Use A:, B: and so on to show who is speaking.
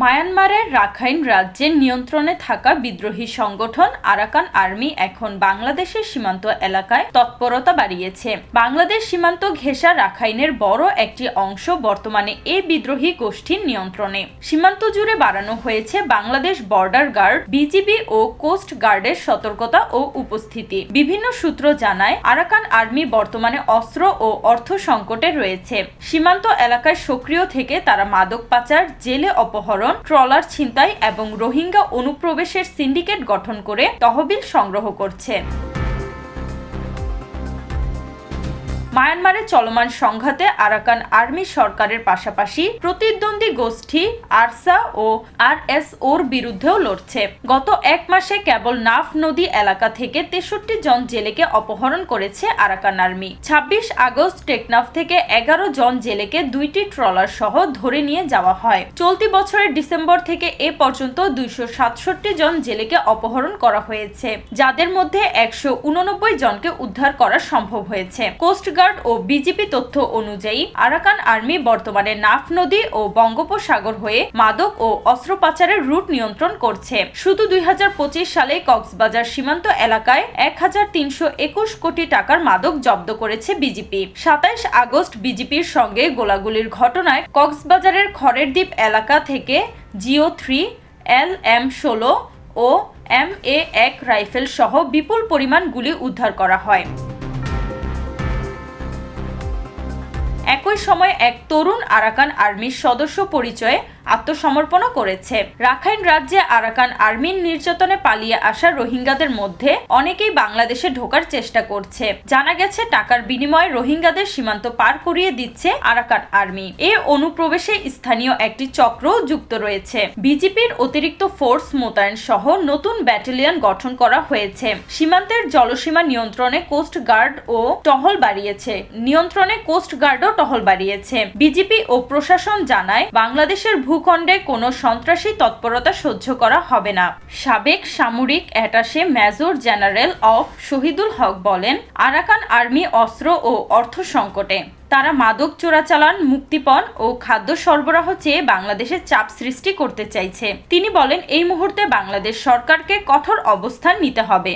A: মায়ানমারের রাখাইন রাজ্যের নিয়ন্ত্রণে থাকা বিদ্রোহী সংগঠন আরাকান আর্মি এখন বাংলাদেশের সীমান্ত এলাকায় তৎপরতা বাড়িয়েছে। বাংলাদেশ সীমান্ত ঘেঁষা রাখাইনের বড় একটি অংশ বর্তমানে এই বিদ্রোহী গোষ্ঠীর নিয়ন্ত্রণে। সীমান্ত জুড়ে বাড়ানো হয়েছে বাংলাদেশ বর্ডার গার্ড, বিজিবি ও কোস্ট গার্ডের সতর্কতা ও উপস্থিতি। বিভিন্ন সূত্র জানায়, আরাকান আর্মি বর্তমানে অস্ত্র ও অর্থ সংকটে রয়েছে। সীমান্ত এলাকায় সক্রিয় থেকে তারা মাদক পাচার, জেলে অপহরণ, ট্রলার ছিনতাই এবং রোহিঙ্গা অনুপ্রবেশের সিন্ডিকেট গঠন করে তহবিল সংগ্রহ করছে। মায়ানমারে চলমান সংঘাতে আরাকান আর্মি সরকারের পাশাপাশি প্রতিদ্বন্দ্বী গোষ্ঠী আরসা ও আরএসওর বিরুদ্ধেও লড়ছে। গত এক মাসে কেবল নাফ নদী এলাকা থেকে 63 জন জেলেকে অপহরণ করেছে আরাকান আর্মি। 26 আগস্ট টেকনাফ থেকে 11 জন জেলেকে 2টি ট্রলার সহ ধরে নিয়ে যাওয়া হয়। চলতি বছরের ডিসেম্বর থেকে এ পর্যন্ত 267 জন জেলেকে অপহরণ করা হয়েছে, যাদের মধ্যে 189 জনকে উদ্ধার করা সম্ভব হয়েছে। কোস্ট ও বিজিপি তথ্য অনুযায়ী আরাকান আর্মি বর্তমানে নাফ নদী ও বঙ্গোপসাগর হয়ে মাদক ও অস্ত্র পাচারের রুট নিয়ন্ত্রণ করছে। শুধু 2025 সালে কক্সবাজার সীমান্ত এলাকায় 1321 কোটি টাকার মাদক জব্দ করেছে বিজিপি। 27 আগস্ট বিজিপির সঙ্গে গোলাগুলির ঘটনায় কক্সবাজারের খড়ের দ্বীপ এলাকা থেকে জিও-3, LM-16 ও MA-1 রাইফেল সহ বিপুল পরিমাণ গুলি উদ্ধার করা হয়। একই সময় এক তরুণ আরাকান আর্মির সদস্য পরিচয়ে আত্মসমর্পণ করেছে। রাখাইন রাজ্যে আরাকান আর্মির নির্যাতনে পালিয়ে আসা রোহিঙ্গাদের মধ্যে অনেকেই বাংলাদেশে ঢোকার চেষ্টা করছে। জানা গেছে, টাকার বিনিময়ে রোহিঙ্গাদের সীমান্ত পার করিয়ে দিচ্ছে আরাকান আর্মি। এ অনুপ্রবেশে স্থানীয় একটি চক্র যুক্ত রয়েছে। বিজিপির অতিরিক্ত ফোর্স মোতায়েন সহ নতুন ব্যাটালিয়ন গঠন করা হয়েছে। সীমান্তের জলসীমা নিয়ন্ত্রণে কোস্ট গার্ড ও টহল বাড়িয়েছে। বিজিপি ও প্রশাসন জানায়, বাংলাদেশের ভূখণ্ডে কোনো সন্ত্রাসী তৎপরতা সহ্য করা হবে না। সাবেক সামরিক অ্যাটাশে মেজর জেনারেল অফ শহীদুল হক বলেন, আরাকান আর্মি অস্ত্র ও অর্থ সংকটে। তারা মাদক চোরাচালান, মুক্তিপণ ও খাদ্য সরবরাহ চেয়ে বাংলাদেশে চাপ সৃষ্টি করতে চাইছে। তিনি বলেন, এই মুহূর্তে বাংলাদেশ সরকারকে কঠোর অবস্থান নিতে হবে।